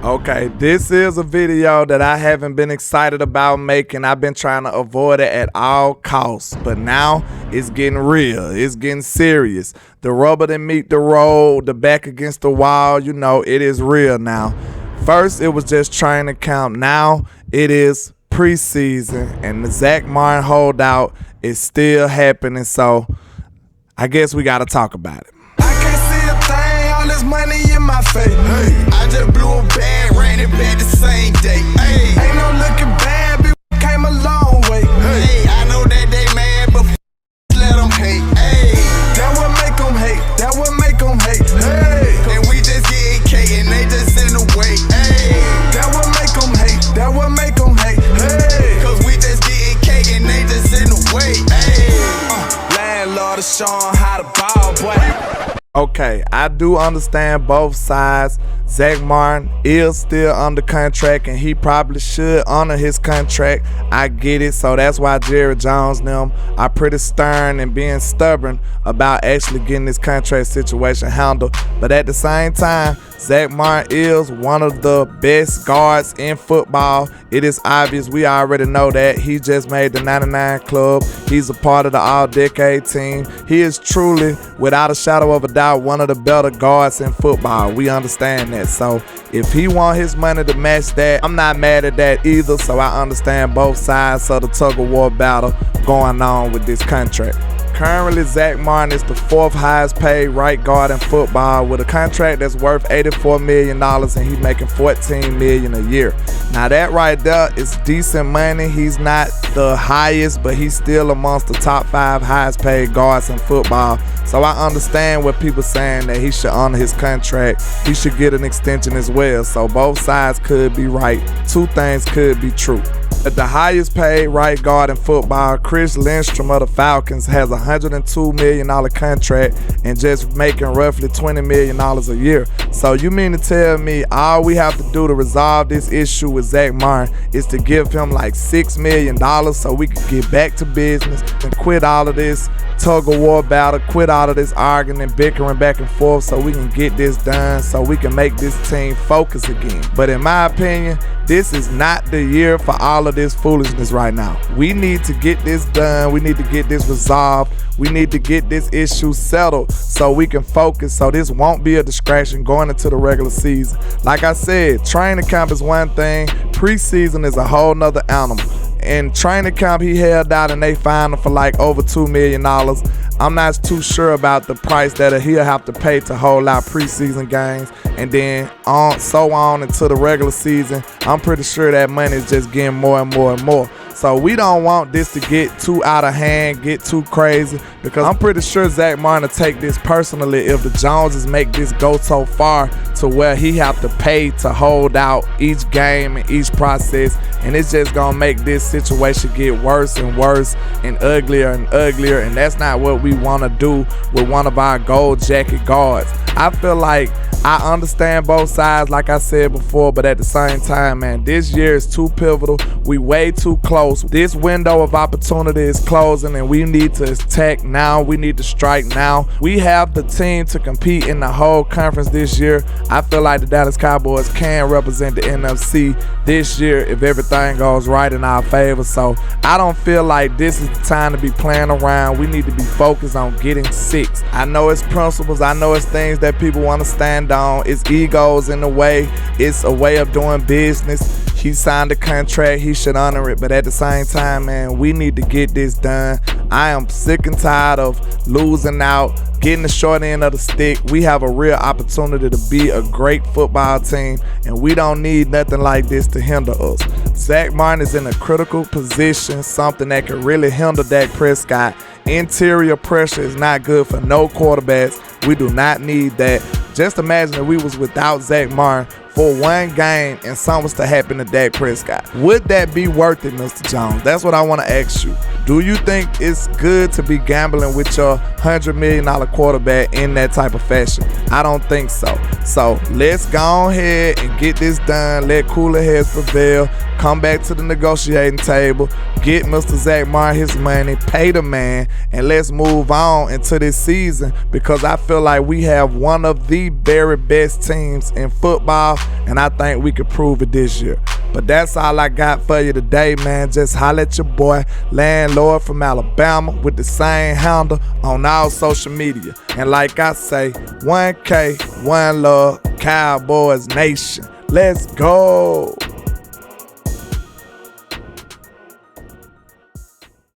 Okay, this is a video that I haven't been excited about making. I've been trying to avoid it at all costs, but now it's getting real. It's getting serious. The rubber that meet the road, the back against the wall, you know, it is real now. First, it was just training camp. Now it is preseason, and the Zach Martin holdout is still happening, so I guess we got to talk about it. I can't see a thing, all this money in my face. Hey, I just blew a bag, ran it back the same day. Hey, ain't no looking bad, bitch, came a long way. Hey, I know that they mad, but let them hate. Hey, that what make them hate, that what make them hate. Hey, and we just getting K and they just in the way. Hey, that what make them hate, that what make them hate. Hey, cause we just getting K and they just in the way. Hey, Landlord is showing how to ball, boy. Okay, I do understand both sides. Zach Martin is still under contract and he probably should honor his contract. I get it, so that's why Jerry Jones and them are pretty stern and being stubborn about actually getting this contract situation handled. But at the same time, Zach Martin is one of the best guards in football. It is obvious, we already know that. He just made the 99 club. He's a part of the all-decade team. He is truly, without a shadow of a doubt, one of the better guards in football. We understand that. So if he want his money to match that, I'm not mad at that either. So I understand both sides of the tug-of-war battle going on with this contract. Currently, Zach Martin is the 4th highest paid right guard in football with a contract that's worth $84 million and he's making $14 million a year. Now that right there is decent money. He's not the highest, but he's still amongst the top 5 highest paid guards in football. So I understand what people saying that he should honor his contract. He should get an extension as well. So both sides could be right. Two things could be true. At the highest paid right guard in football, Chris Lindstrom of the Falcons has a $102 million contract and just making roughly $20 million a year. So you mean to tell me all we have to do to resolve this issue with Zach Martin is to give him like $6 million so we can get back to business and quit all of this tug-of-war battle, quit all of this arguing and bickering back and forth so we can get this done, so we can make this team focus again. But in my opinion, this is not the year for all of this foolishness right now. We need to get this done. We need to get this resolved. We need to get this issue settled so we can focus, so this won't be a distraction going into the regular season. Like I said, training camp is one thing, preseason is a whole nother animal. In training camp, he held out and they fined him for like over $2 million. I'm not too sure about the price that he'll have to pay to hold out preseason games, and then so on into the regular season. I'm pretty sure that money is just getting more and more and more. So we don't want this to get too out of hand, get too crazy, because I'm pretty sure Zach Martin will take this personally if the Joneses make this go so far to where he have to pay to hold out each game and each process, and it's just gonna make this situation get worse and worse and uglier, and that's not what we want to do with one of our gold jacket guards. I feel like I understand both sides, like I said before, but at the same time, man, this year is too pivotal. We way too close. This window of opportunity is closing, and we need to attack now. We need to strike now. We have the team to compete in the whole conference this year. I feel like the Dallas Cowboys can represent the NFC this year if everything goes right in our favor. So I don't feel like this is the time to be playing around. We need to be focused on getting 6. I know it's principles. I know it's things that people want to stand on. It's egos in the way. It's a way of doing business. He signed a contract, he should honor it, but at the same time, man, we need to get this done. I am sick and tired of losing out, getting the short end of the stick. We have a real opportunity to be a great football team, and we don't need nothing like this to hinder us. Zach Martin is in a critical position, something that can really hinder Dak Prescott. Interior pressure is not good for no quarterbacks. We do not need that. Just imagine if we was without Zach Martin for one game and something was to happen to Dak Prescott. Would that be worth it, Mr. Jones? That's what I want to ask you. Do you think it's good to be gambling with your $100 million quarterback in that type of fashion? I don't think so. So let's go ahead and get this done. Let cooler heads prevail. Come back to the negotiating table. Get Mr. Zach Martin his money. Pay the man. And let's move on into this season, because I feel like we have one of the the very best teams in football, and I think we could prove it this year. But that's all I got for you today, man. Just holla at your boy, Landlord from Alabama, with the same handle on all social media. And like I say, 1K, one love, Cowboys Nation. Let's go.